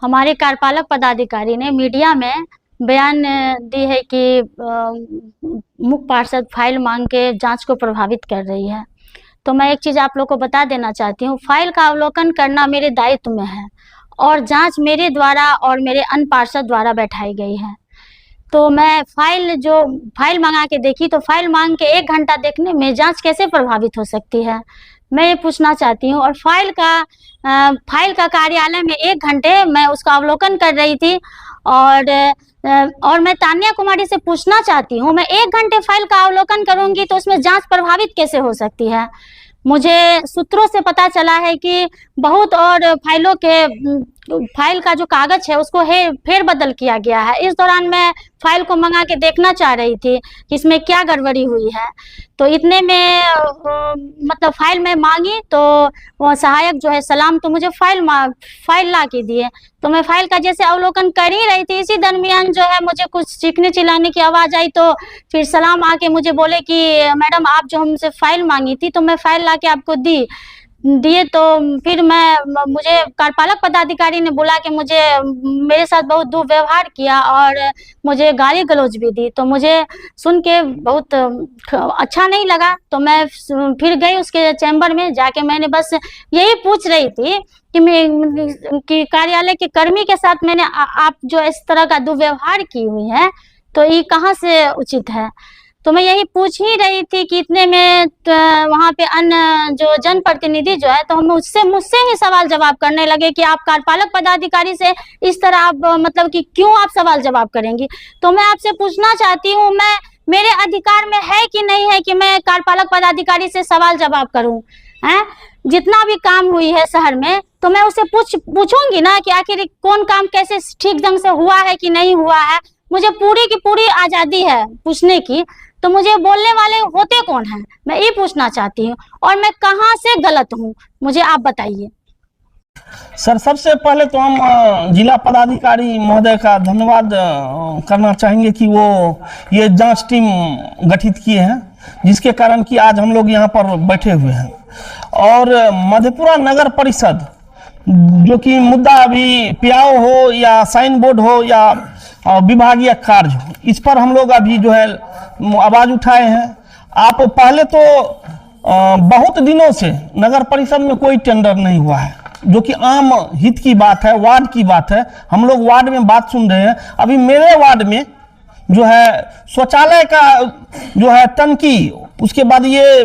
हमारे कार्यपालक पदाधिकारी ने मीडिया में बयान दी है कि मुख्य पार्षद फाइल मांग के जांच को प्रभावित कर रही है। तो मैं एक चीज़ आप लोग को बता देना चाहती हूँ, फाइल का अवलोकन करना मेरे दायित्व में है और जांच मेरे द्वारा और मेरे अन्य पार्षद द्वारा बैठाई गई है। तो मैं फाइल मंगा के देखी, तो फाइल मांग के 1 घंटा देखने में जांच कैसे प्रभावित हो सकती है, मैं ये पूछना चाहती हूँ। और फाइल का कार्यालय में 1 घंटे मैं उसका अवलोकन कर रही थी और मैं तान्या कुमारी से पूछना चाहती हूँ, मैं 1 घंटे फाइल का अवलोकन करूंगी तो उसमें जांच प्रभावित कैसे हो सकती है। मुझे सूत्रों से पता चला है कि बहुत और फाइल का जो कागज है उसको फेरबदल किया गया है। इस दौरान मैं फाइल को मंगा के देखना चाह रही थी कि इसमें क्या गड़बड़ी हुई है। तो इतने में मतलब फाइल मैं मांगी तो वो सहायक जो है सलाम तो मुझे फाइल ला के दिए। तो मैं फाइल का जैसे अवलोकन कर ही रही थी, इसी दरमियान जो है मुझे कुछ चीखने चिल्लाने की आवाज़ आई। तो फिर सलाम आके मुझे बोले कि मैडम आप जो हमसे फाइल मांगी थी तो मैं फाइल ला के आपको दिए। तो फिर मुझे कार्यपालक पदाधिकारी ने बुला के मेरे साथ बहुत दुर्व्यवहार किया और मुझे गाली गलौज भी दी। तो मुझे सुन के बहुत अच्छा नहीं लगा। तो मैं फिर गई उसके चैम्बर में, जाके मैंने बस यही पूछ रही थी कि कार्यालय के कर्मी के साथ मैंने आप जो इस तरह का दुर्व्यवहार की हुई है तो ये कहाँ से उचित है। तो मैं यही पूछ ही रही थी कि इतने में वहाँ पे अन्य जो जनप्रतिनिधि जो है तो हम मुझसे ही सवाल जवाब करने लगे कि आप कार्यपालक पदाधिकारी से इस तरह आप मतलब कि क्यों आप सवाल जवाब करेंगी। तो मैं आपसे पूछना चाहती हूँ, मेरे अधिकार में है कि नहीं है कि मैं कार्यपालक पदाधिकारी से सवाल जवाब करूँ हैं। जितना भी काम हुई है शहर में तो मैं उससे पूछूंगी ना कि आखिर कौन काम कैसे ठीक ढंग से हुआ है कि नहीं हुआ है। मुझे पूरी की पूरी आज़ादी है पूछने की। तो मुझे बोलने वाले होते कौन हैं, मैं ये पूछना चाहती हूँ। और मैं कहाँ से गलत हूँ मुझे आप बताइए। सर, सबसे पहले तो हम जिला पदाधिकारी महोदय का धन्यवाद करना चाहेंगे कि वो ये जांच टीम गठित किए हैं, जिसके कारण कि आज हम लोग यहाँ पर बैठे हुए हैं। और मधेपुरा नगर परिषद जो कि मुद्दा अभी पियाओ हो या साइन बोर्ड हो या विभागीय कार्य हो, इस पर हम लोग अभी जो है आवाज उठाए हैं। आप पहले तो बहुत दिनों से नगर परिषद में कोई टेंडर नहीं हुआ है, जो कि आम हित की बात है, वार्ड की बात है। हम लोग वार्ड में बात सुन रहे हैं। अभी मेरे वार्ड में जो है शौचालय का जो है टंकी, उसके बाद ये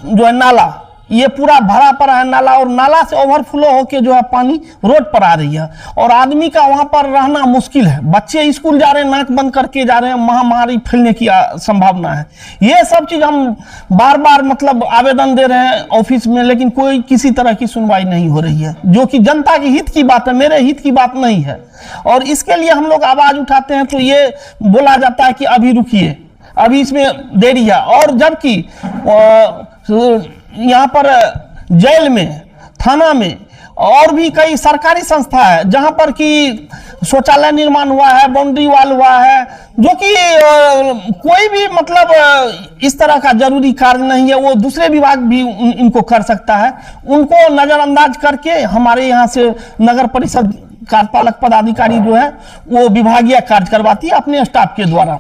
जो है नाला, ये पूरा भरा पड़ा है नाला, और नाला से ओवरफ्लो होके जो है पानी रोड पर आ रही है और आदमी का वहां पर रहना मुश्किल है। बच्चे स्कूल जा रहे हैं, नाक बंद करके जा रहे हैं, महामारी फैलने की संभावना है। ये सब चीज हम बार बार मतलब आवेदन दे रहे हैं ऑफिस में, लेकिन कोई किसी तरह की सुनवाई नहीं हो रही है, जो कि जनता के हित की बात है, मेरे हित की बात नहीं है। और इसके लिए हम लोग आवाज उठाते हैं तो ये बोला जाता है कि अभी रुकिए, अभी इसमें देरी है। और जबकि यहाँ पर जेल में, थाना में और भी कई सरकारी संस्था है जहाँ पर कि शौचालय निर्माण हुआ है, बाउंड्री वाल हुआ है, जो कि कोई भी मतलब इस तरह का जरूरी कार्य नहीं है, वो दूसरे विभाग भी इनको कर सकता है। उनको नजरअंदाज करके हमारे यहाँ से नगर परिषद कार्यपालक पदाधिकारी जो है वो विभागीय कार्य करवाती है अपने स्टाफ के द्वारा,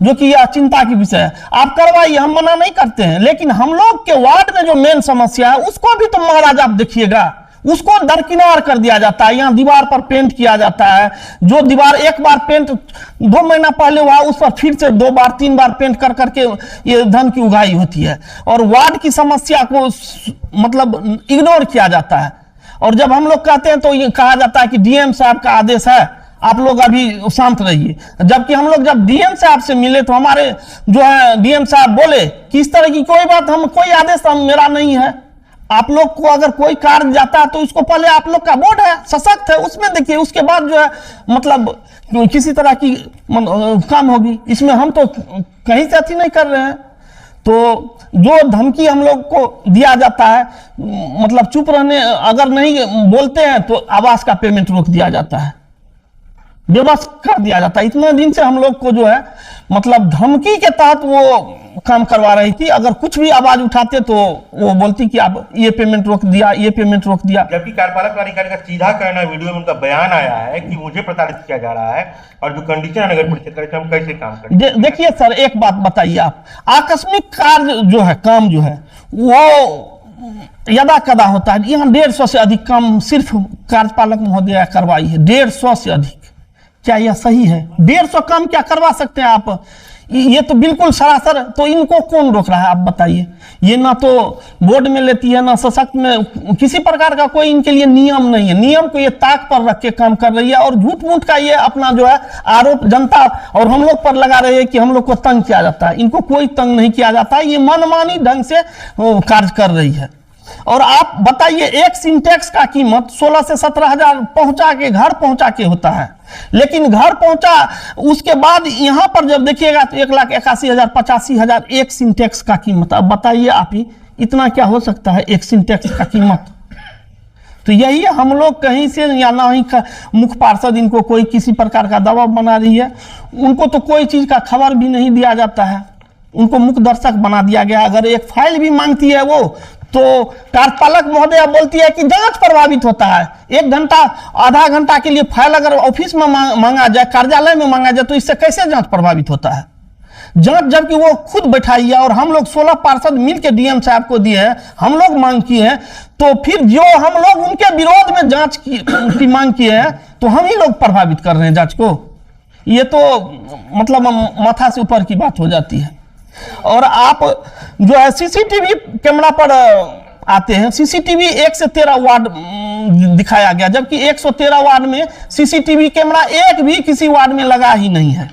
जो कि यह चिंता की विषय है। आप करवाइए, हम मना नहीं करते हैं, लेकिन हम लोग के वार्ड में जो मेन समस्या है उसको भी तो महाराज आप देखिएगा, उसको दरकिनार कर दिया जाता है। यहाँ दीवार पर पेंट किया जाता है, जो दीवार एक बार पेंट 2 महीना पहले हुआ उस पर फिर से 2 बार 3 बार पेंट कर करके ये धन की उगाही होती है और वार्ड की समस्या को मतलब इग्नोर किया जाता है। और जब हम लोग कहते हैं तो ये कहा जाता है कि डीएम साहब का आदेश है, आप लोग अभी शांत रहिए। जबकि हम लोग जब डीएम साहब से मिले तो हमारे जो है डीएम साहब बोले कि इस तरह की कोई बात, कोई आदेश मेरा नहीं है। आप लोग को अगर कोई कार्य जाता है तो उसको पहले आप लोग का बोर्ड है सशक्त है, उसमें देखिए, उसके बाद जो है मतलब किसी तरह की काम होगी। इसमें हम तो कहीं से अति नहीं कर रहे हैं। तो जो धमकी हम लोग को दिया जाता है, मतलब चुप रहने, अगर नहीं बोलते हैं तो आवास का पेमेंट रोक दिया जाता है। बेबस कर दिया जाता है। इतने दिन से हम लोग को जो है मतलब धमकी के तहत वो काम करवा रही थी। अगर कुछ भी आवाज उठाते तो वो बोलती कि आप ये पेमेंट रोक दिया, ये पेमेंट रोक दिया। जबकि कार्यपालक पदाधिकारी का सीधा कहना, वीडियो में उनका बयान आया है कि मुझे प्रताड़ित किया जा रहा है और जो कंडीशन है नगर परिषद का, हम कैसे काम करें। देखिए सर, एक बात बताइए, आप आकस्मिक कार्य जो है, काम जो है वो यदा कदा होता है। यहाँ 150 से अधिक काम सिर्फ कार्यपालक महोदय करवाई है, 150 से अधिक। क्या यह सही है? 150 काम क्या करवा सकते हैं आप? ये तो बिल्कुल सरासर। तो इनको कौन रोक रहा है आप बताइए? ये ना तो बोर्ड में लेती है, ना सशक्त में, किसी प्रकार का कोई इनके लिए नियम नहीं है। नियम को ये ताक पर रख के काम कर रही है और झूठ मूठ का ये अपना जो है आरोप जनता और हम लोग पर लगा रहे हैं कि हम लोग को तंग किया जाता है। इनको कोई तंग नहीं किया जाता है, ये मनमानी ढंग से कार्य कर रही है। और आप बताइए, एक सिंटेक्स का कीमत 16 से 17 हजार पहुंचा के, घर पहुंचा के होता है। लेकिन घर पहुंचा उसके बाद यहां पर जब देखिएगा तो 1,81,000 85,000 एक सिंटेक्स का कीमत। अब बताइए आप ही, इतना क्या हो सकता है एक सिंटेक्स का कीमत? तो यही हम लोग कहीं से या ना ही मुख्य पार्षद इनको कोई किसी प्रकार का दबाव बना रही है। उनको तो कोई चीज का खबर भी नहीं दिया जाता है, उनको मुख्य दर्शक बना दिया गया। अगर एक फाइल भी मांगती है वो, तो कार्यपालक महोदय बोलती है कि जांच प्रभावित होता है। 1 घंटा आधा घंटा के लिए फाइल अगर ऑफिस में मांगा जाए, कार्यालय में मांगा जाए, तो इससे कैसे जांच प्रभावित होता है? जांच जबकि वो खुद बैठाई है और हम लोग 16 पार्षद मिलकर डीएम साहब को दिए हैं, हम लोग मांग किए हैं। तो फिर जो हम लोग उनके विरोध में जांच की मांग किए हैं, तो हम ही लोग प्रभावित कर रहे हैं जांच को। ये तो मतलब माथा से ऊपर की बात हो जाती है। और आप जो है सीसीटीवी कैमरा पर आते हैं, सीसीटीवी 1 से 13 वार्ड दिखाया गया, जबकि 113 वार्ड में सीसीटीवी कैमरा एक भी किसी वार्ड में लगा ही नहीं है।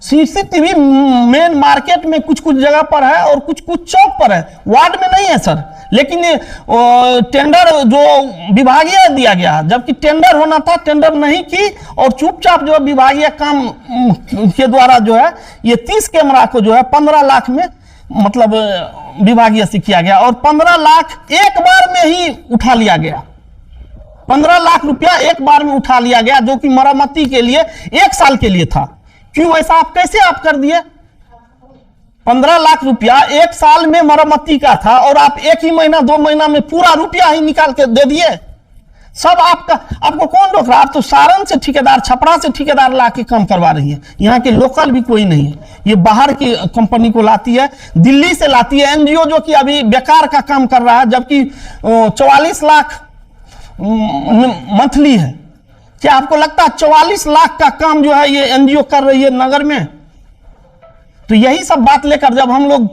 सीसीटीवी मेन मार्केट में कुछ कुछ जगह पर है और कुछ कुछ चौक पर है, वार्ड में नहीं है सर। लेकिन टेंडर जो विभागीय दिया गया, जबकि टेंडर होना था, टेंडर नहीं की और चुपचाप जो विभागीय काम के द्वारा जो है ये 30 कैमरा को जो है 15 लाख में मतलब विभागीय से किया गया और 15 लाख एक बार में ही उठा लिया गया। 15 लाख रुपया एक बार में उठा लिया गया, जो कि मरम्मती के लिए 1 साल के लिए था। क्यों ऐसा आप कैसे आप कर दिए? 15 लाख रुपया 1 साल में मरम्मती का था और आप 1 ही महीना 2 महीना में पूरा रुपया ही निकाल के दे दिए। सब आपको कौन रोक रहा है? आप तो सारण से ठेकेदार, छपरा से ठेकेदार ला के काम करवा रही है। यहाँ के लोकल भी कोई नहीं है, ये बाहर की कंपनी को लाती है, दिल्ली से लाती है। एनजीओ जो कि अभी बेकार का काम कर रहा है, जबकि 44 लाख मंथली है। क्या आपको लगता है 44 लाख का काम जो है ये एनजीओ कर रही है नगर में? तो यही सब बात लेकर जब हम लोग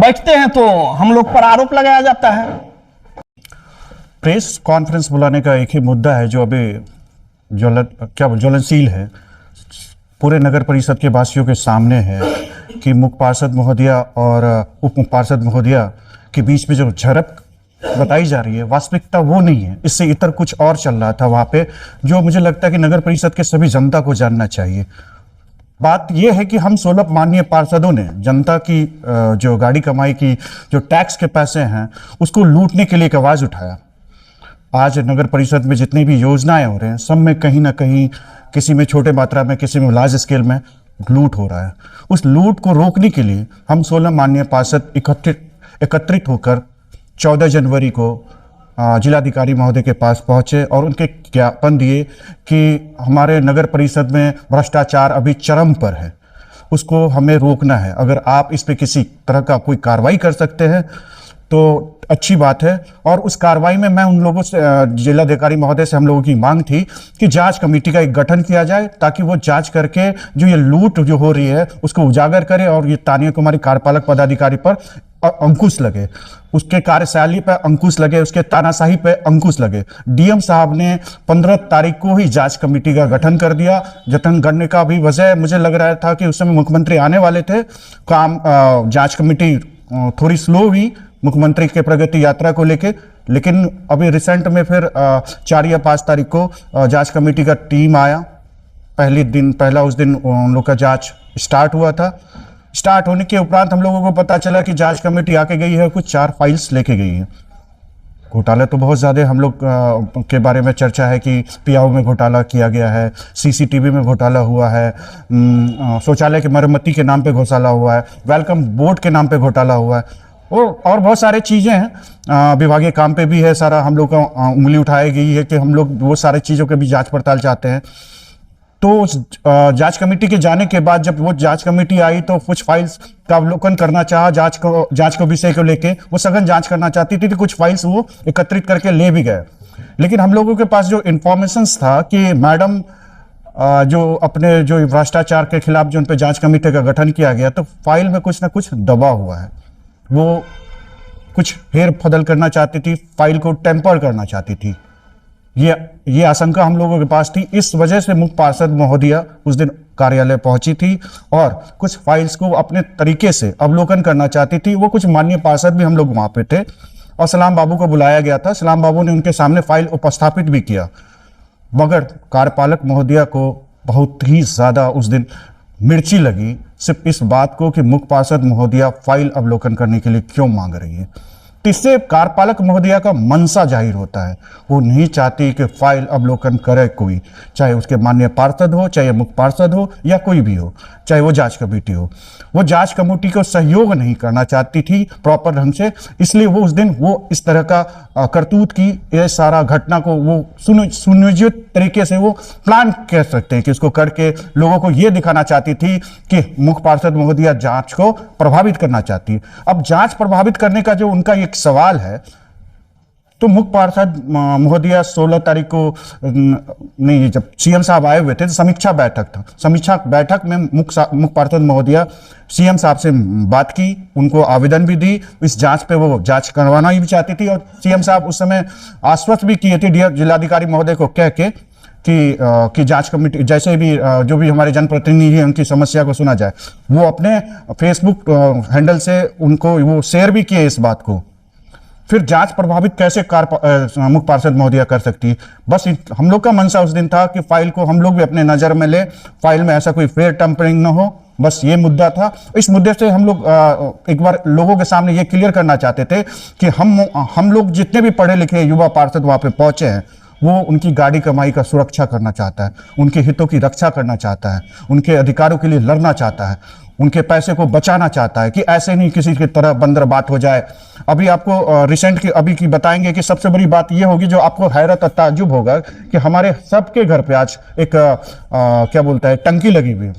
बैठते हैं तो हम लोग पर आरोप लगाया जाता है। प्रेस कॉन्फ्रेंस बुलाने का एक ही मुद्दा है जो अभी ज्वलनशील है, पूरे नगर परिषद के वासियों के सामने है कि मुख्य पार्षद महोदया और उप मुख्य पार्षद महोदया के बीच में जो झड़प बताई जा रही है, वास्तविकता वो नहीं है। इससे इतर कुछ और चल रहा था वहां पे, जो मुझे लगता है कि नगर परिषद के सभी जनता को जानना चाहिए। बात यह है कि हम 16 माननीय पार्षदों ने जनता की जो गाड़ी कमाई की जो टैक्स के पैसे हैं उसको लूटने के लिए एक आवाज उठाया। आज नगर परिषद में जितनी भी योजनाएं हो रहे हैं, सब में कहीं ना कहीं किसी में छोटे मात्रा में, किसी में लार्ज स्केल में लूट हो रहा है। उस लूट को रोकने के लिए हम 16 माननीय पार्षद एकत्रित होकर 14 जनवरी को जिलाधिकारी महोदय के पास पहुंचे और उनके ज्ञापन दिए कि हमारे नगर परिषद में भ्रष्टाचार अभी चरम पर है, उसको हमें रोकना है। अगर आप इस पे किसी तरह का कोई कार्रवाई कर सकते हैं तो अच्छी बात है। और उस कार्रवाई में मैं उन लोगों से, जिलाधिकारी महोदय से हम लोगों की मांग थी कि जांच कमेटी का एक गठन किया जाए, ताकि वो जांच करके जो ये लूट जो हो रही है उसको उजागर करे और ये तानिया कुमारी कार्यपालक पदाधिकारी पर अंकुश लगे, उसके कार्यशैली पर अंकुश लगे, उसके तानाशाही पे अंकुश लगे। डीएम साहब ने 15 तारीख को ही जांच कमेटी का गठन कर दिया। गठन करने का भी वजह मुझे लग रहा था कि उस समय मुख्यमंत्री आने वाले थे, काम जांच कमेटी थोड़ी स्लो हुई मुख्यमंत्री के प्रगति यात्रा को लेके, लेकिन अभी रिसेंट में फिर 4 या 5 तारीख को जांच कमेटी का टीम आया। पहला उस दिन उन लोग का जांच स्टार्ट हुआ था। स्टार्ट होने के उपरांत हम लोगों को पता चला कि जांच कमेटी आके गई है, कुछ 4 फाइल्स लेके गई है। घोटाले तो बहुत ज़्यादा हम लोग के बारे में चर्चा है कि पियाऊ में घोटाला किया गया है, सीसीटीवी में घोटाला हुआ है, शौचालय की मरम्मती के नाम पे घोटाला हुआ है, वेलकम बोर्ड के नाम पे घोटाला हुआ है और बहुत सारे चीज़ें हैं। विभागीय काम पे भी है सारा, हम लोग को उंगली उठाई गई है कि हम लोग वो सारे चीज़ों के भी जांच पड़ताल चाहते हैं। तो जांच कमेटी के जाने के बाद जब वो जांच कमेटी आई तो कुछ फाइल्स का अवलोकन करना चाहा, जांच को विषय को लेके वो सघन जांच करना चाहती थी, तो कुछ फाइल्स वो एकत्रित करके ले भी गए। लेकिन हम लोगों के पास जो इंफॉर्मेशंस था कि मैडम जो अपने जो भ्रष्टाचार के खिलाफ जो उन पर जांच कमेटी का गठन किया गया, तो फाइल में कुछ ना कुछ दबा हुआ है, वो कुछ फेर फदल करना चाहती थी, फाइल को टेम्पर करना चाहती थी। ये आशंका हम लोगों के पास थी। इस वजह से मुख्य पार्षद महोदया उस दिन कार्यालय पहुंची थी और कुछ फाइल्स को अपने तरीके से अवलोकन करना चाहती थी। वो कुछ माननीय पार्षद भी हम लोग वहां पे थे और सलाम बाबू को बुलाया गया था। सलाम बाबू ने उनके सामने फाइल उपस्थापित भी किया, मगर कार्यपालक महोदया को बहुत ही ज्यादा उस दिन मिर्ची लगी सिर्फ इस बात को कि मुख्य पार्षद महोदया फाइल अवलोकन करने के लिए क्यों मांग रही है। तो इससे कार्यपालक महोदया का मनसा जाहिर होता है, वो नहीं चाहती कि फाइल अवलोकन करे कोई, चाहे उसके माननीय पार्षद हो, चाहे मुख्य पार्षद हो या कोई भी हो, चाहे वो जांच कमेटी हो। वो जांच कमेटी को सहयोग नहीं करना चाहती थी प्रॉपर ढंग से, इसलिए वो उस दिन वो इस तरह का करतूत की, ये सारा घटना को वो सुनियोजित तरीके से वो प्लान कह सकते हैं कि इसको करके लोगों को ये दिखाना चाहती थी कि मुख्य पार्षद महोदया जांच को प्रभावित करना चाहती है। अब जांच प्रभावित करने का जो उनका एक सवाल है, तो मुख्य पार्षद महोदया 16 तारीख को नहीं, जब सीएम साहब आए हुए थे तो समीक्षा बैठक था। समीक्षा बैठक में मुख्य पार्षद महोदया सीएम साहब से बात की, उनको आवेदन भी दी, इस जांच पे वो जांच करवाना ही भी चाहती थी और सीएम साहब उस समय आश्वस्त भी किए थे जिलाधिकारी महोदय को कह के कि जांच कमेटी जैसे भी जो भी हमारे जनप्रतिनिधि हैं उनकी समस्या को सुना जाए। वो अपने फेसबुक हैंडल से उनको वो शेयर भी किए इस बात को। फिर जांच प्रभावित कैसे मुख्य पार्षद महोदया कर सकती है। बस हम लोग का मंशा उस दिन था कि फाइल को हम लोग भी अपने नजर में ले, फाइल में ऐसा कोई फेयर टेम्परिंग न हो, बस ये मुद्दा था। इस मुद्दे से हम लोग एक बार लोगों के सामने ये क्लियर करना चाहते थे कि हम लोग जितने भी पढ़े लिखे युवा पार्षद वहां पे पहुंचे हैं, वो उनकी गाड़ी कमाई का सुरक्षा करना चाहता है, उनके हितों की रक्षा करना चाहता है, उनके अधिकारों के लिए लड़ना चाहता है, उनके पैसे को बचाना चाहता है कि ऐसे नहीं किसी की तरह बंदर बात हो जाए। अभी आपको रिसेंट की अभी की बताएंगे कि सबसे बड़ी बात ये होगी जो आपको हैरत और ताज्जुब होगा कि हमारे सबके घर पे आज एक क्या बोलता है टंकी लगी हुई है,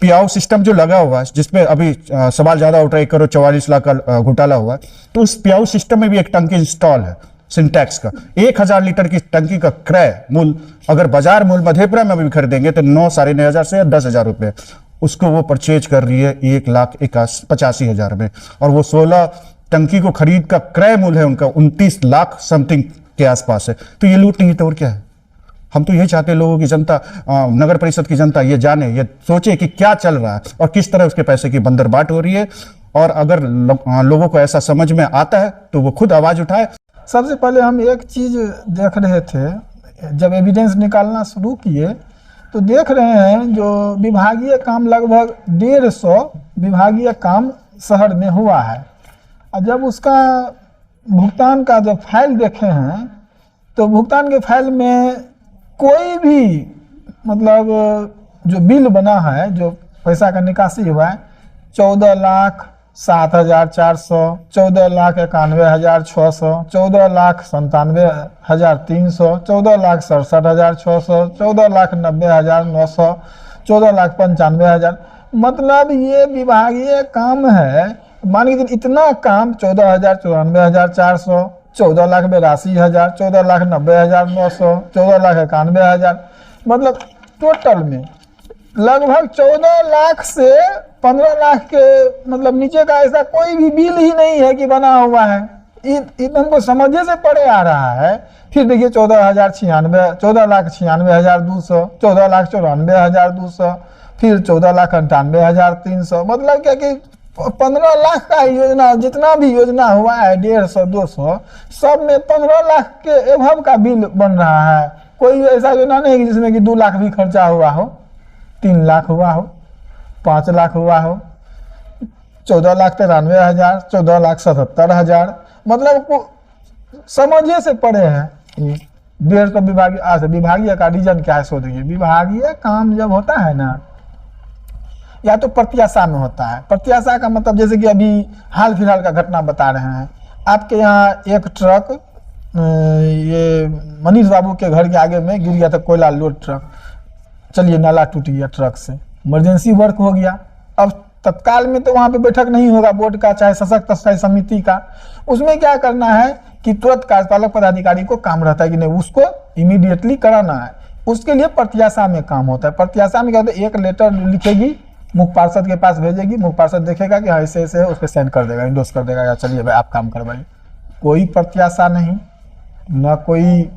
पियाऊ सिस्टम जो लगा हुआ है, जिसपे अभी सवाल ज्यादा उठ रहा है, 1,44 लाख का घोटाला हुआ है, तो उस पियाऊ सिस्टम में भी एक टंकी इंस्टॉल है सिंटैक्स का। 1,000 लीटर की टंकी का क्रय मूल्य अगर बाजार मूल्य मधेपुरा में भी खरीदेंगे तो 9,500 से 10,000 रुपए, उसको वो परचेज कर रही है 1,85,000 में, और वो 16 टंकी को खरीद का क्रय मूल्य है उनका 29 लाख समथिंग के आसपास है। तो ये लूट नहीं तो और क्या है। हम तो यही चाहते हैं लोगों की जनता, नगर परिषद की जनता ये जाने, ये सोचे कि क्या चल रहा है और किस तरह उसके पैसे की बंदरबाट हो रही है। और अगर लोगों को ऐसा समझ में आता है तो वो खुद आवाज उठाए। सबसे पहले हम एक चीज देख रहे थे, जब एविडेंस निकालना शुरू किए तो देख रहे हैं जो विभागीय काम लगभग 150 विभागीय काम शहर में हुआ है। और जब उसका भुगतान का जब फाइल देखे हैं तो भुगतान के फाइल में कोई भी मतलब जो बिल बना है, जो पैसा का निकासी हुआ है, 14,07,400, 14,91,600, 14,97,300, 14,67,600, 14,90,900, 14,95,000। मतलब ये विभागीय काम है। मान लीजिए इतना काम 14,94,400, 14,82,000, 14,90,900, 14,91,000, मतलब टोटल में लगभग 14 लाख से 15 लाख के मतलब नीचे का ऐसा कोई भी बिल ही नहीं है कि बना हुआ है। हमको समझे से पड़े आ रहा है। फिर देखिए 14,096, 14,96,200, 14,94,200, फिर 14,98,300। मतलब क्या कि 15 लाख का योजना, जितना भी योजना हुआ है 150, 200, सब में 15 लाख के एभव का बिल बन रहा है। कोई ऐसा योजना नहीं कि जिसमें कि 2 लाख भी खर्चा हुआ हो, 3 लाख हुआ हो, 5 लाख हुआ हो, 14,93,000, 14,77,000। मतलब समझे से पड़े हैं। 150 विभागीय आज विभागीय का रीजन क्या है सो देखिए। विभागीय काम जब होता है ना, या तो प्रत्याशा में होता है। प्रत्याशा का मतलब जैसे कि अभी हाल फिलहाल का घटना बता रहे हैं, आपके यहाँ एक ट्रक ये मनीष बाबू के घर के आगे में गिर गया था, कोयला लोड ट्रक। चलिए नाला टूट गया ट्रक से, इमरजेंसी वर्क हो गया। अब तत्काल में तो वहाँ पे बैठक नहीं होगा बोर्ड का, चाहे सशक्त स्थायी समिति का। उसमें क्या करना है कि तुरंत कार्यपालक पदाधिकारी को काम रहता है कि नहीं, उसको इमीडिएटली कराना है। उसके लिए प्रत्याशा में काम होता है। प्रत्याशा में क्या होता है, एक लेटर लिखेगी, मुख्य पार्षद के पास भेजेगी, मुख्य पार्षद देखेगा कि हाँ ऐसे ऐसे है, उस पर साइन कर देगा, इंडोर्स कर देगा, या चलिए भाई आप काम करवाइए। कोई प्रत्याशा नहीं, न कोई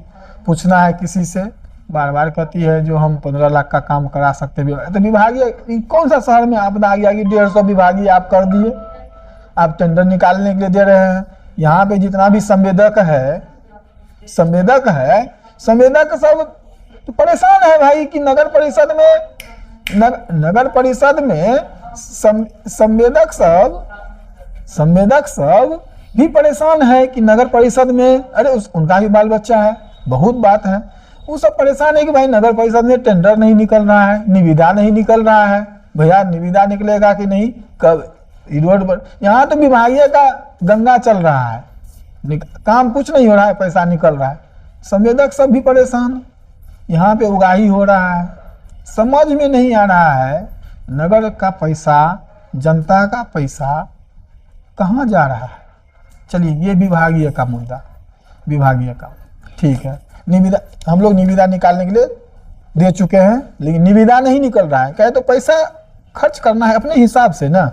पूछना है किसी से। बार बार कहती है जो हम 15 लाख का काम करा सकते हैं। तो विभागीय कौन सा शहर में आपदा आ गया कि 150 विभागीय आप कर दिए, आप टेंडर निकालने के लिए दे रहे हैं। यहाँ पे जितना भी संवेदक है संवेदक सब तो परेशान है भाई कि नगर परिषद में संवेदक सब भी परेशान है कि नगर परिषद में अरे उनका भी बाल बच्चा है, बहुत बात है। वो सब परेशान है कि भाई नगर परिषद में टेंडर नहीं निकल रहा है, निविदा नहीं निकल रहा है। भैया निविदा निकलेगा कि नहीं, कब रोड पर। यहाँ तो विभागीय का गंगा चल रहा है, काम कुछ नहीं हो रहा है, पैसा निकल रहा है। संवेदक सब भी परेशान, यहाँ पे उगाही हो रहा है। समझ में नहीं आ रहा है नगर का पैसा, जनता का पैसा कहाँ जा रहा है। चलिए ये विभागीय का मुद्दा, विभागीय का ठीक है। निविदा हम लोग निविदा निकालने के लिए दे चुके हैं, लेकिन निविदा नहीं निकल रहा है। कहे तो पैसा खर्च करना है अपने हिसाब से ना।